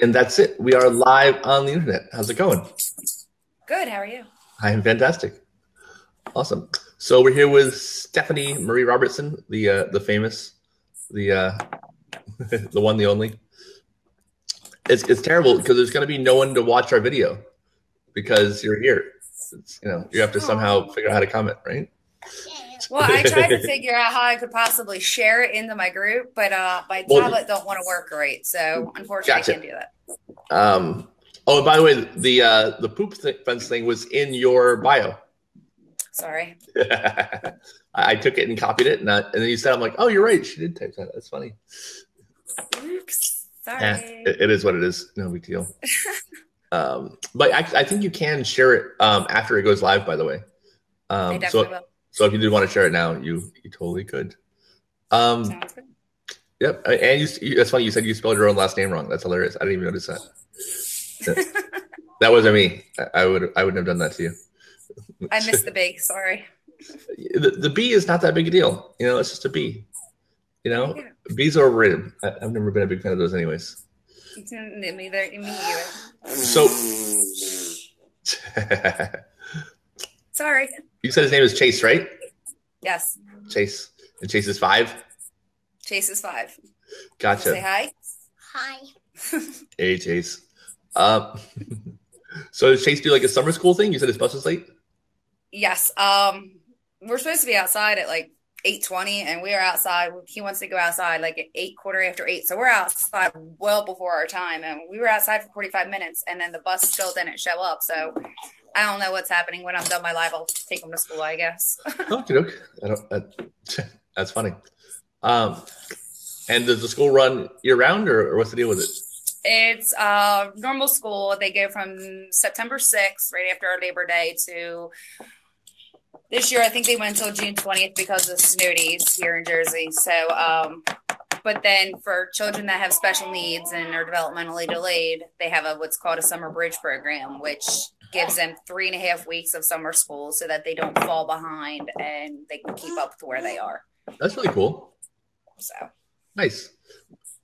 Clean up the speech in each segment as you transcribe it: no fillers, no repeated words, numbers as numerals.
And that's it. We are live on the internet. How's it going? Good. How are you? I am fantastic. Awesome. So we're here with Stephanie Marie Robertson, the famous, the the one, the only. It's terrible because there's going to be no one to watch our video because you're here. You have to somehow Aw. figure out how to comment, right? Well, I tried to figure out how I could possibly share it into my group, but my Well, tablet don't want to work right, so unfortunately, I gotcha. can't do that. Oh, and by the way, the poop fence thing was in your bio. Sorry. I took it and copied it, and then you said, "I'm like, oh, you're right. She did type that. That's funny." Oops. Yeah, Sorry. it is what it is. No big deal. But I think you can share it after it goes live. By the way, I definitely so will. so if you did want to share it now, you totally could. Um, Sounds good. yep. And that's funny. You said you spelled your own last name wrong. That's hilarious. I didn't even notice that. That wasn't me. I wouldn't have done that to you. I missed the big. Sorry. The B is not that big a deal. It's just a B. There you go. Bees are overrated. I've never been a big fan of those, anyways. Me either. So, Sorry. you said his name is Chase, right? Yes. Chase, and Chase is 5. Chase is 5. Gotcha. Say hi. Hi. Hey, Chase. Um, so does Chase do like a summer school thing? You said his bus was late. Yes. We're supposed to be outside at like 8:20, and we are outside. He wants to go outside like at 8:15. So we're outside well before our time, and we were outside for 45 minutes, and then the bus still didn't show up. So I don't know what's happening. When I'm done my live, I'll take him to school, I guess. Okay, okay. That's funny. And does the school run year round, or what's the deal with it? It's normal school. They go from September 6th, right after our Labor Day, to this year. I think they went until June 20th because of snow days here in Jersey. So, but then for children that have special needs and are developmentally delayed, they have what's called a summer bridge program, which gives them 3.5 weeks of summer school so that they don't fall behind and they can keep up to where they are. That's really cool. So Nice.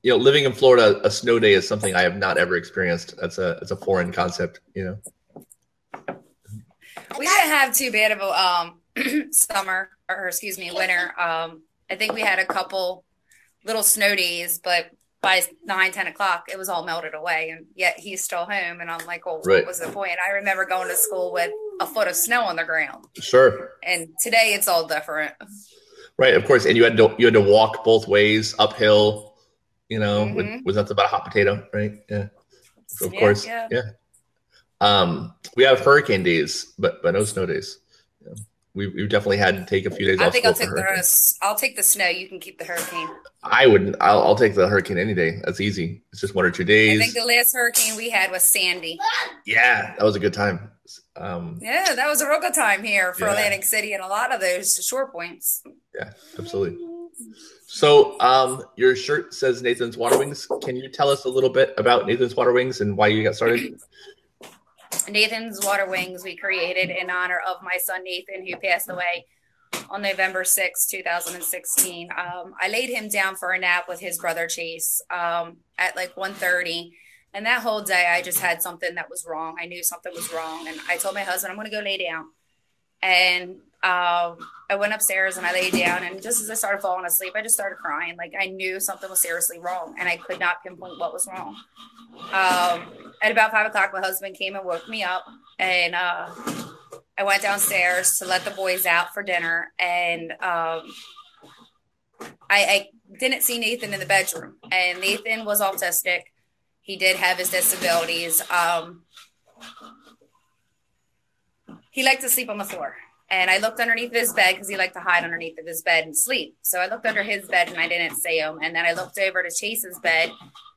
Living in Florida, a snow day is something I have not ever experienced. It's a foreign concept. we didn't have too bad of a summer, or excuse me, winter. I think we had a couple little snow days, but by 9-10 o'clock, it was all melted away, and yet he's still home. And I'm like, well, Right. what was the point? I remember going to school with a foot of snow on the ground, Sure. and today it's all different. Right, of course. And you had to walk both ways uphill. Mhm. Was that about a hot potato, right? Yeah. Of Yeah, course. yeah. Yeah. We have hurricane days, but no snow days. Yeah. We've definitely had to take a few days I off think school for hurricane. I'll take the snow. You can keep the hurricane. I wouldn't. I'll take the hurricane any day. That's easy. It's just 1 or 2 I think days. the last hurricane we had was Sandy. Yeah, that was a good time. Yeah, that was a real good time here for Yeah. Atlantic City and a lot of those shore points. Yeah, absolutely. So, your shirt says Nathan's Water Wings. Can you tell us a little bit about Nathan's Water Wings and why you got started? Nathan's Water Wings we created in honor of my son Nathan, who passed away on November 6, 2016. I laid him down for a nap with his brother Chase at like 1:30. And that whole day, I just had something that was wrong. I knew something was wrong. And I told my husband, I'm going to go lay down. And I went upstairs and I laid down. And just as I started falling asleep, I just started crying. Like I knew something was seriously wrong. And I could not pinpoint what was wrong. At about 5 o'clock, my husband came and woke me up. And I went downstairs to let the boys out for dinner. And I didn't see Nathan in the bedroom. And Nathan was autistic. He did have his disabilities. He liked to sleep on the floor. And I looked underneath his bed because he liked to hide underneath of his bed and sleep. So I looked under his bed and I didn't see him. And then I looked over to Chase's bed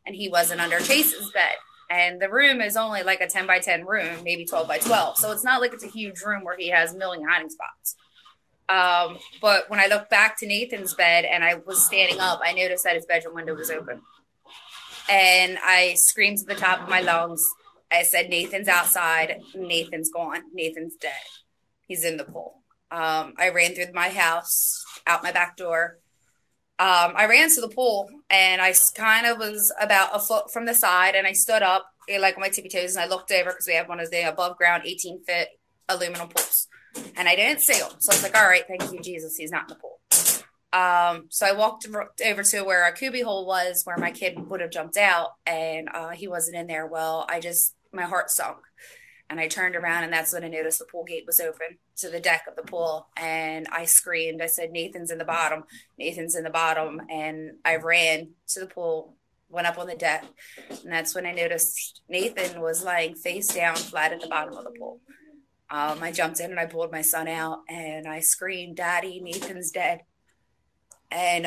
and he wasn't under Chase's bed. And the room is only like a 10 by 10 room, maybe 12 by 12. So it's not like it's a huge room where he has a million hiding spots. But when I looked back to Nathan's bed and I was standing up, I noticed that his bedroom window was open. And I screamed to the top of my lungs. I said, Nathan's outside. Nathan's gone. Nathan's dead. He's in the pool. I ran through my house, out my back door, I ran to the pool, and I kind of was about a foot from the side, and I stood up like on my tippy toes, and I looked over because we have one of the above ground 18-foot aluminum pools, and I didn't see him. So I was like, all right, thank you, Jesus, he's not in the pool. So I walked over to where a cubby hole was, where my kid would have jumped out, and he wasn't in there. Well, my heart sunk, and I turned around, and that's when I noticed the pool gate was open to the deck of the pool, and I screamed. I said, Nathan's in the bottom. Nathan's in the bottom. And I ran to the pool, went up on the deck, and that's when I noticed Nathan was lying face down flat at the bottom of the pool. I jumped in, and I pulled my son out, and I screamed, Daddy, Nathan's dead. And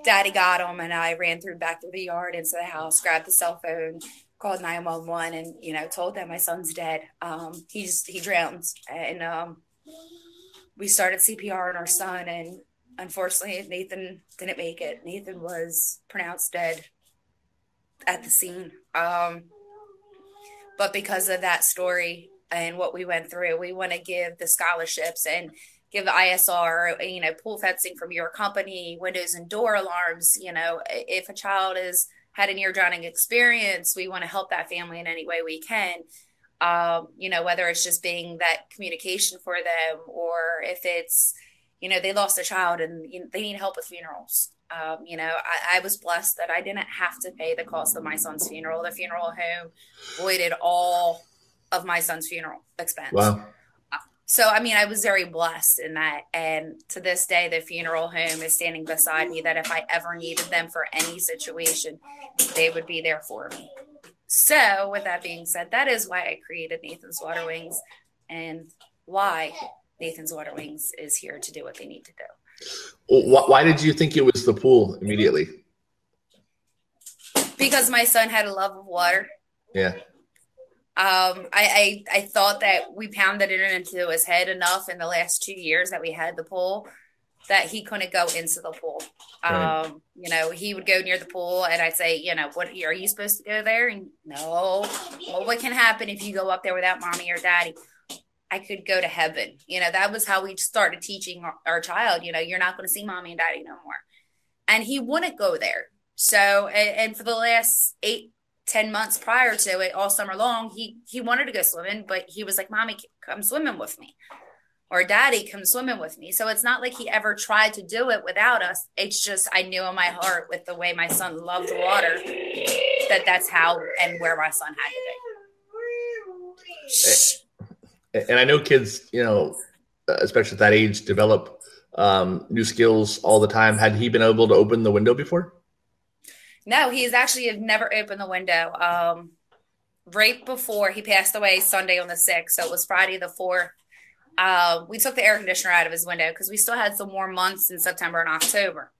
Daddy got him, and I ran back through the yard into the house, grabbed the cell phone, called 911, and told them my son's dead. He drowned, and we started CPR on our son, and unfortunately Nathan didn't make it. Nathan was pronounced dead at the scene. But because of that story and what we went through, we want to give the scholarships and give the ISR, pool fencing from your company, windows and door alarms. If a child had a near drowning experience, we want to help that family in any way we can. Whether it's just being that communication for them, or if it's, they lost a child and they need help with funerals. I was blessed that I didn't have to pay the cost of my son's funeral. The funeral home voided all of my son's funeral expense. Wow. So, I was very blessed in that. And to this day, the funeral home is standing beside me, that if I ever needed them for any situation, they would be there for me. So with that being said, that is why I created Nathan's Water Wings, and why Nathan's Water Wings is here to do what they need to do. Why did you think it was the pool immediately? Because my son had a love of water. Yeah. I thought that we pounded it into his head enough in the last 2 years that we had the pool, that he couldn't go into the pool. Right. He would go near the pool, and I'd say, what are you supposed to go there? And no. Well, what can happen if you go up there without mommy or daddy? I could go to heaven. That was how we started teaching our child, you're not going to see mommy and daddy no more. And he wouldn't go there. So, and for the last 8-10 months prior to it, all summer long, he wanted to go swimming, but he was like, Mommy, come swimming with me. Or Daddy, come swimming with me. So it's not like he ever tried to do it without us. It's just, I knew in my heart, with the way my son loved water, that's how and where my son had to be. And I know kids, especially at that age, develop new skills all the time. Had he been able to open the window before? No, he's actually never opened the window. Right before he passed away, Sunday on the 6th, so it was Friday the 4th, we took the air conditioner out of his window because we still had some more months in September and October.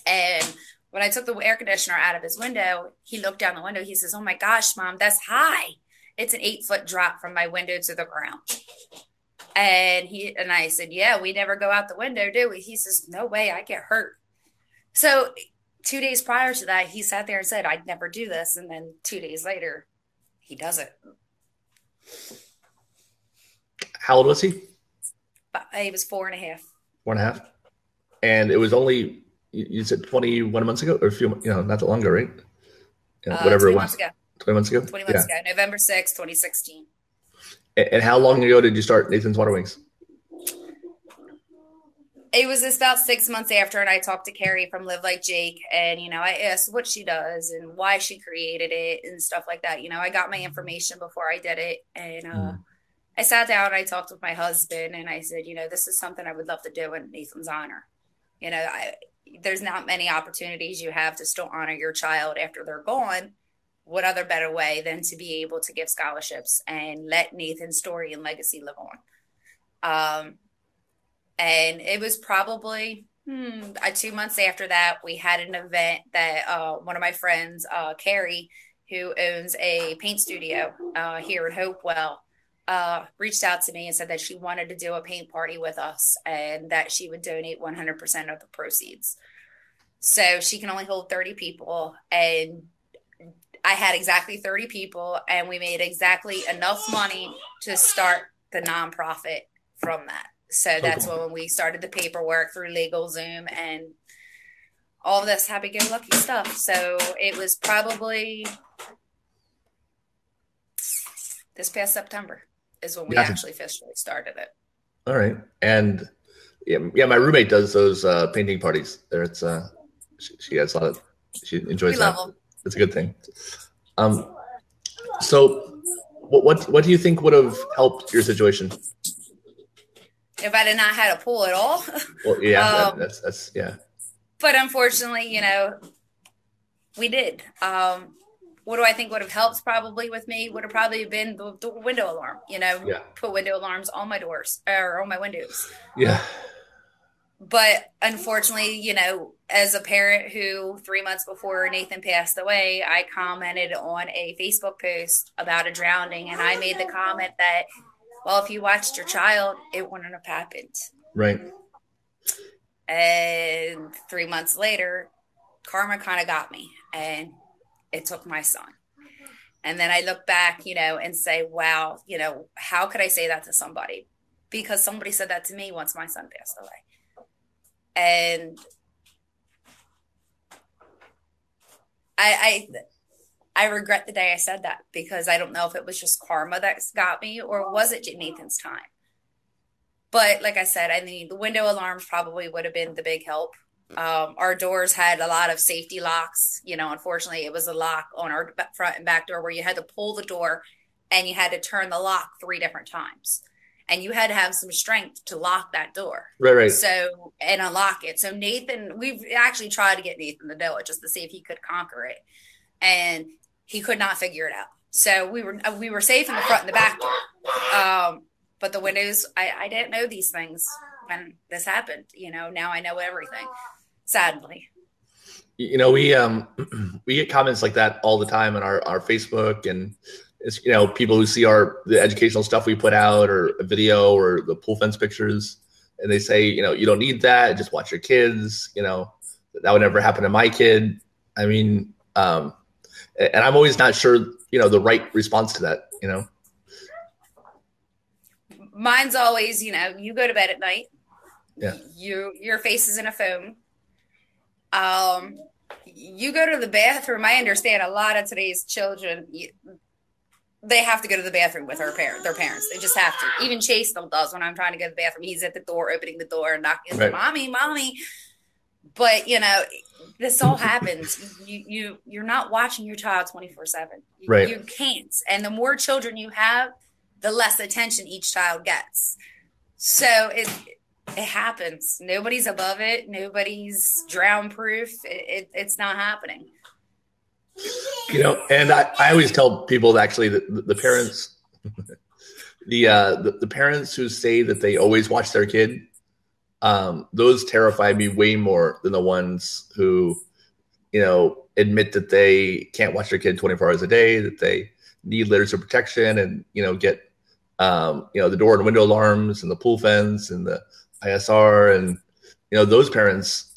And when I took the air conditioner out of his window, he looked down the window. He says, "Oh my gosh, Mom, that's high. It's an 8-foot drop from my window to the ground." And I said, "Yeah, we never go out the window, do we?" He says, "No way, I get hurt." So 2 days prior to that, he sat there and said, "I'd never do this." And then 2 days later, he does it. How old was he? He was 4.5. 4.5. And it was only, you said 21 months ago, or a few, not that long ago, right? Whatever it was. 20 months ago. 20 months ago. November 6th, 2016. And how long ago did you start Nathan's Water Wings? It was about 6 months after, and I talked to Carrie from Live Like Jake, and, I asked what she does and why she created it and stuff like that. I got my information before I did it, and I sat down and I talked with my husband, and I said, this is something I would love to do in Nathan's honor. There's not many opportunities you have to still honor your child after they're gone. What other better way than to be able to give scholarships and let Nathan's story and legacy live on? And it was probably 2 months after that, we had an event that one of my friends, Carrie, who owns a paint studio here in Hopewell, reached out to me and said that she wanted to do a paint party with us and that she would donate 100% of the proceeds. So she can only hold 30 people. And I had exactly 30 people, and we made exactly enough money to start the nonprofit from that. So that's cool. when we started the paperwork through LegalZoom and all of this happy-go-lucky stuff. So it was probably this past September is when we Gotcha. actually officially started it. All right. And yeah, my roommate does those painting parties. There, it's she has a lot of, she enjoys We that. love them. It's a good thing. So what do you think would have helped your situation? If I did not have a pool at all. Well, yeah, that's yeah. But unfortunately, we did. What do I think would have helped probably with me would have probably been the window alarm, Yeah. put window alarms on my doors or on my windows. Yeah. But unfortunately, as a parent who 3 months before Nathan passed away, I commented on a Facebook post about a drowning. And I made the comment that, well, if you watched your child, it wouldn't have happened. Right. And 3 months later, karma kind of got me and it took my son. And then I look back, and say, wow, how could I say that to somebody? Because somebody said that to me once my son passed away. And I regret the day I said that, because I don't know if it was just karma that got me or was it Nathan's time. But like I said, the window alarms probably would have been the big help. Our doors had a lot of safety locks. Unfortunately, it was a lock on our front and back door where you had to pull the door and you had to turn the lock 3 different times. And you had to have some strength to lock that door. Right. So, and unlock it. So Nathan, we've actually tried to get Nathan to do it just to see if he could conquer it. And he could not figure it out. So we were safe in the front and the back door. But the windows, I didn't know these things when this happened. Now I know everything, sadly. We get comments like that all the time on our Facebook, and it's, people who see the educational stuff we put out, or a video, or the pool fence pictures, and they say, you don't need that. Just watch your kids. That would never happen to my kid. I mean, and I'm always not sure, the right response to that. Mine's always, you go to bed at night. Yeah. Your face is in a phone. You go to the bathroom. I understand a lot of today's children, they have to go to the bathroom with their parents. They just have to. Even Chase still does. When I'm trying to go to the bathroom, he's at the door, opening the door and knocking, right. Mommy. But this all happens. You're not watching your child 24/7. Right. You can't. And the more children you have, the less attention each child gets. So it happens. Nobody's above it. Nobody's drown proof. It's not happening. And I always tell people that actually the parents, the parents who say that they always watch their kid, those terrify me way more than the ones who, admit that they can't watch their kid 24 hours a day, that they need layers of protection, and get the door and window alarms and the pool fence and the ISR, and those parents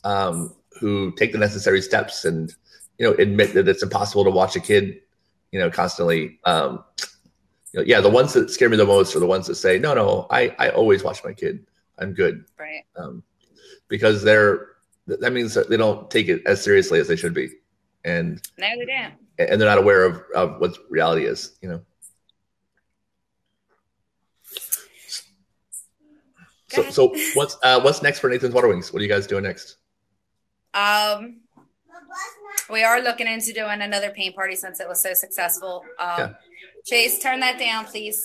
who take the necessary steps and admit that it's impossible to watch a kid constantly. The ones that scare me the most are the ones that say, no, I always watch my kid, I'm good. Right. Because that means that they don't take it as seriously as they should be, and no, they don't, and they're not aware of what reality is. So what's next for Nathan's Water Wings? What are you guys doing next? We are looking into doing another paint party since it was so successful. Chase, turn that down, please.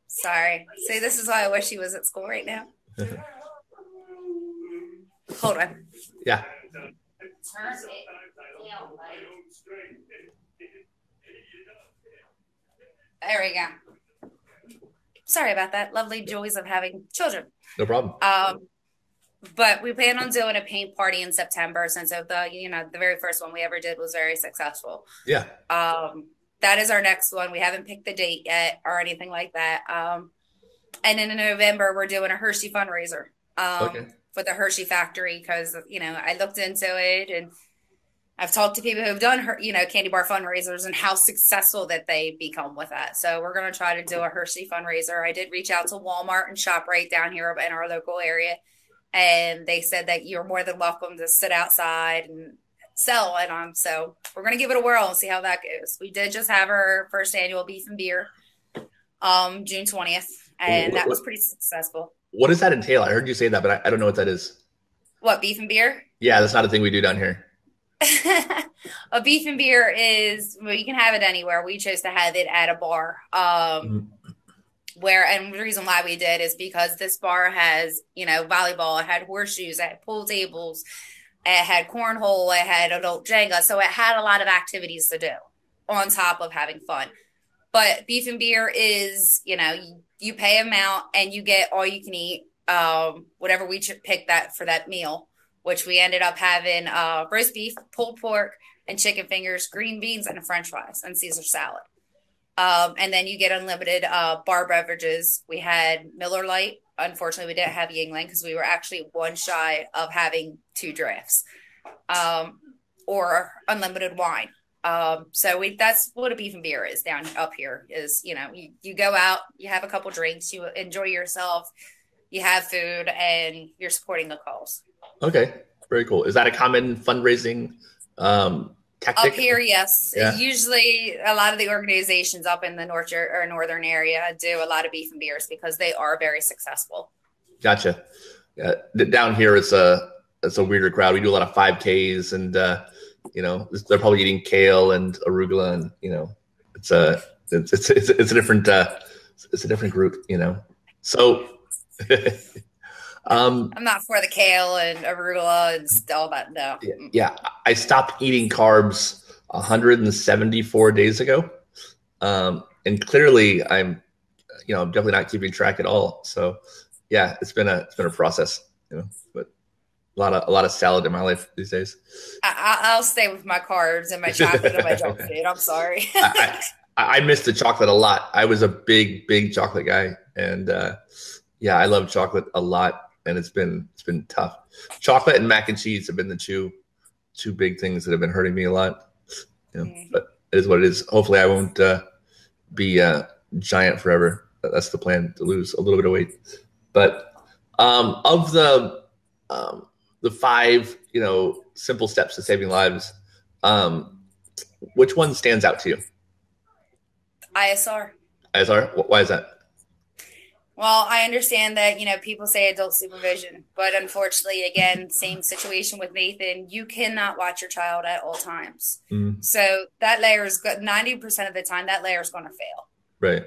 Sorry. See, this is why I wish he was at school right now. Hold on. Yeah. Turn it down. There we go. Sorry about that. Lovely joys of having children. No problem. But we plan on doing a paint party in September, since of the very first one we ever did was very successful. Yeah. That is our next one. We haven't picked the date yet or anything like that. And then in November, we're doing a Hershey fundraiser for the Hershey factory, because, I looked into it and I've talked to people who've done, candy bar fundraisers and how successful that they become with that. So we're going to try to do a Hershey fundraiser. I did reach out to Walmart and ShopRite down here in our local area, and they said that you're more than welcome to sit outside and sell it on. So we're going to give it a whirl and see how that goes. We did just have our first annual beef and beer, June 20th, and that was pretty successful. What does that entail? I heard you say that, but I don't know what that is. What, beef and beer? Yeah, that's not a thing we do down here. A beef and beer is, well, you can have it anywhere. We chose to have it at a bar. And the reason why we did is because this bar has, volleyball, it had horseshoes, it had pool tables, it had cornhole, it had adult Jenga. So it had a lot of activities to do on top of having fun. But beef and beer is, you pay amount and you get all you can eat, whatever we pick that for that meal, which we ended up having roast beef, pulled pork, and chicken fingers, green beans, and French fries, and Caesar salad. And then you get unlimited bar beverages. We had Miller Lite. Unfortunately, we didn't have Yingling because we were actually one shy of having 2 drafts, or unlimited wine. So that's what a beef and beer is down up here is, you go out, you have a couple drinks, you enjoy yourself, you have food, and you're supporting the cause. Okay. Very cool. Is that a common fundraising tactic? Up here, yes. Yeah. Usually a lot of the organizations up in the northern area do a lot of beef and beers because they are very successful. Gotcha. Yeah. Down here, it's a weirder crowd. We do a lot of 5Ks and, they're probably eating kale and arugula and, it's a different group, So, I'm not for the kale and arugula and all that. No. Yeah. I stopped eating carbs 174 days ago. And clearly I'm definitely not keeping track at all. So yeah, it's been a process, but a lot of salad in my life these days. I'll stay with my carbs and my chocolate and my junk food. I'm sorry. I missed the chocolate a lot. I was a big chocolate guy. And, I love chocolate a lot. And it's been tough. Chocolate and mac and cheese have been the two big things that have been hurting me a lot. But it is what it is. Hopefully, I won't be giant forever. That's the plan, to lose a little bit of weight. But of the 5 simple steps to saving lives, which one stands out to you? ISR. ISR. Why is that? Well, I understand that, people say adult supervision, but unfortunately, again, same situation with Nathan. You cannot watch your child at all times. So that layer is good. 90% of the time, that layer is going to fail. Right.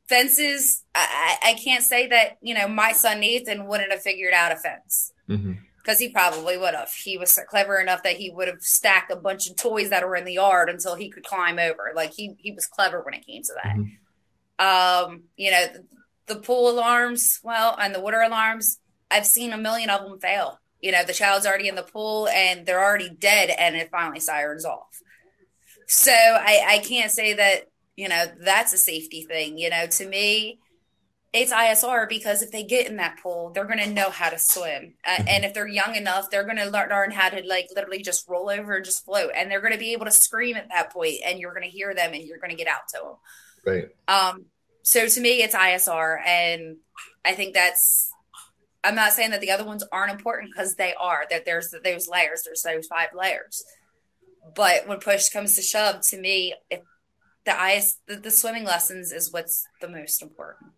Fences, I can't say that, my son Nathan wouldn't have figured out a fence because he probably would have. He was clever enough that he would have stacked a bunch of toys that were in the yard until he could climb over. Like he was clever when it came to that. The pool alarms, and the water alarms, I've seen a million of them fail. The child's already in the pool and they're already dead and it finally sirens off. So I can't say that, that's a safety thing. To me, it's ISR because if they get in that pool, they're going to know how to swim. And if they're young enough, they're going to learn how to literally just roll over and just float. And they're going to be able to scream at that point and you're going to hear them and you're going to get out to them. Right. So to me, it's ISR. And I think I'm not saying that the other ones aren't important because they are, that there's those layers, there's those 5 layers. But when push comes to shove, to me, the swimming lessons is what's the most important.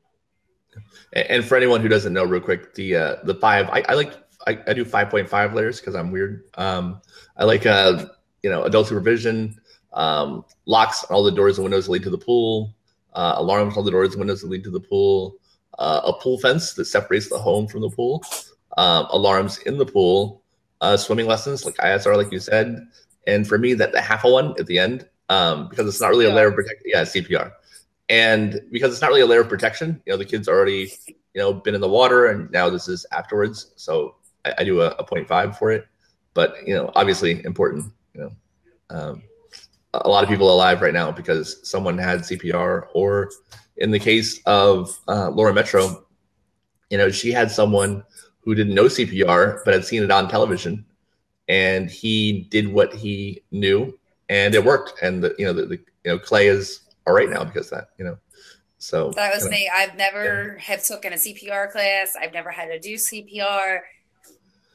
And for anyone who doesn't know real quick, the 5, I do 5.5 layers because I'm weird. I like, adult supervision, locks on all the doors and windows that lead to the pool, alarms on all the doors and windows that lead to the pool, a pool fence that separates the home from the pool, alarms in the pool, swimming lessons like ISR, like you said. And for me, that the half a one at the end, because it's not really a layer of protection. Yeah, CPR. And because it's not really a layer of protection, the kid's already, been in the water and now this is afterwards. So I do a 0.5 for it, but, obviously important, a lot of people alive right now because someone had CPR, or in the case of Laura Metro, she had someone who didn't know CPR, but had seen it on television and he did what he knew, and it worked. And Clay is all right now because of that. So that was me. I've never have taken a CPR class. I've never had to do CPR.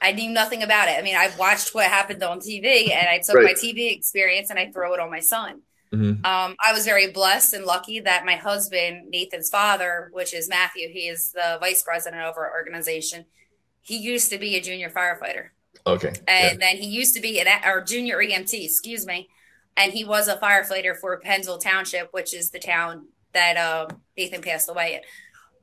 I knew nothing about it. I mean, I've watched what happened on TV, and I took my TV experience and I throw it on my son. Mm-hmm. I was very blessed and lucky that my husband, Nathan's father, which is Matthew, he is the vice president of our organization. He used to be a junior firefighter. Okay. And then he used to be our junior EMT, excuse me. And he was a firefighter for Pennsville Township, which is the town that Nathan passed away in.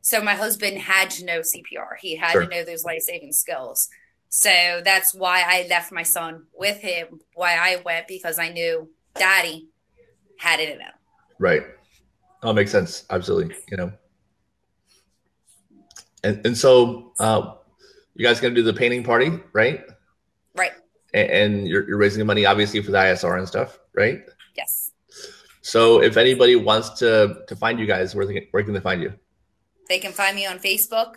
So my husband had to know CPR. He had to know those life-saving skills. So that's why I left my son with him, why I went, because I knew Daddy had it in him. Right. Oh, makes sense. Absolutely. And so you guys going to do the painting party, right? Right. And you're raising money, obviously, for the ISR and stuff, right? Yes. So if anybody wants to find you guys, where can they find you? They can find me on Facebook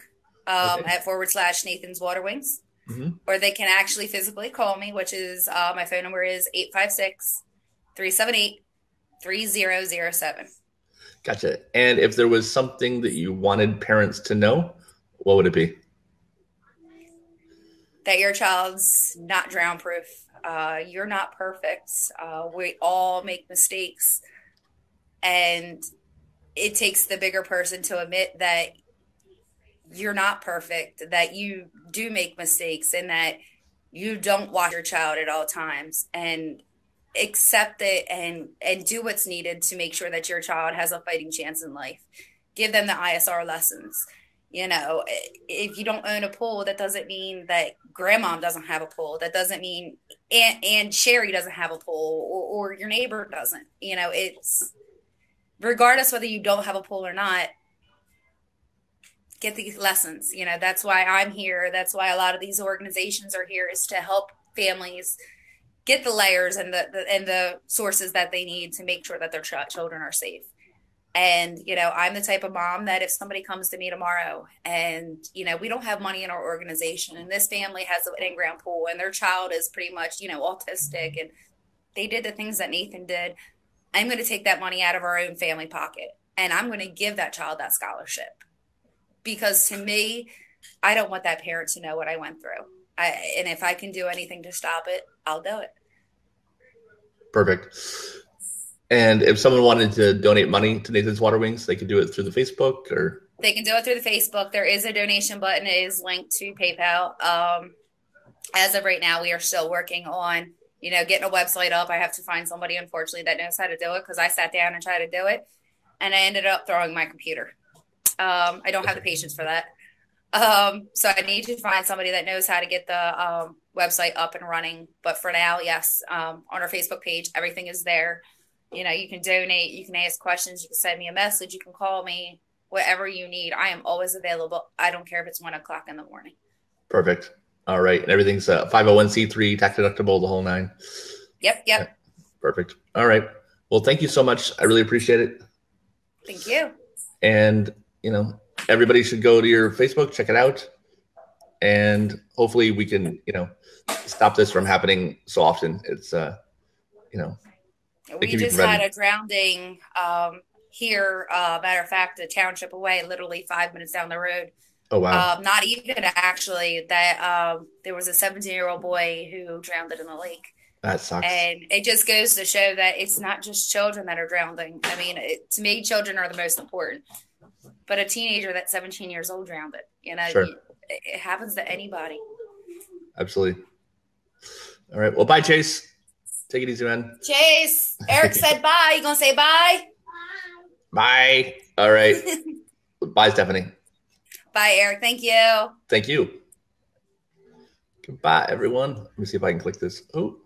at /Nathan's Water Wings. Mm-hmm. Or they can actually physically call me, which is my phone number is 856-378-3007. Gotcha. And if there was something that you wanted parents to know, what would it be? That your child's not drown proof. You're not perfect. We all make mistakes. And it takes the bigger person to admit that you're not perfect, that you do make mistakes, and that you don't watch your child at all times, and accept it and do what's needed to make sure that your child has a fighting chance in life. Give them the ISR lessons. If you don't own a pool, that doesn't mean that grandma doesn't have a pool. That doesn't mean Aunt Sherry doesn't have a pool, or your neighbor doesn't. It's regardless whether you don't have a pool or not, get these lessons. That's why I'm here. That's why a lot of these organizations are here, is to help families get the layers and the sources that they need to make sure that their children are safe. And, I'm the type of mom that if somebody comes to me tomorrow and, we don't have money in our organization, and this family has an in-ground pool and their child is pretty much, autistic, and they did the things that Nathan did, I'm going to take that money out of our own family pocket, and I'm going to give that child that scholarship. Because to me, I don't want that parent to know what I went through. And if I can do anything to stop it, I'll do it. Perfect. And if someone wanted to donate money to Nathan's Water Wings, they could do it through the Facebook, or? They can do it through the Facebook. There is a donation button. It is linked to PayPal. As of right now, we are still working on, getting a website up. I have to find somebody, unfortunately, that knows how to do it, because I sat down and tried to do it, and I ended up throwing my computer. I don't have the patience for that. So I need to find somebody that knows how to get the website up and running. But for now, yes, on our Facebook page, everything is there. You can donate, you can ask questions, you can send me a message, you can call me, whatever you need. I am always available. I don't care if it's 1:00 in the morning. Perfect. All right. And everything's 501c3, tax deductible, the whole nine. Yep. Yeah. Perfect. All right. Well, thank you so much. I really appreciate it. Thank you. And, everybody should go to your Facebook, check it out. And hopefully we can, stop this from happening so often. It's, we just had a drowning here. Matter of fact, a township away, literally 5 minutes down the road. Oh, wow. Not even actually, that there was a 17-year-old boy who drowned in the lake. That sucks. And it just goes to show that it's not just children that are drowning. I mean, to me, children are the most important. But a teenager that's 17 years old drowned it. Sure. It happens to anybody. Absolutely. All right. Well, bye, Chase. Take it easy, man. Chase, Eric said bye. You gonna say bye? Bye. All right. Bye, Stephanie. Bye, Eric. Thank you. Thank you. Goodbye, everyone. Let me see if I can click this. Oh.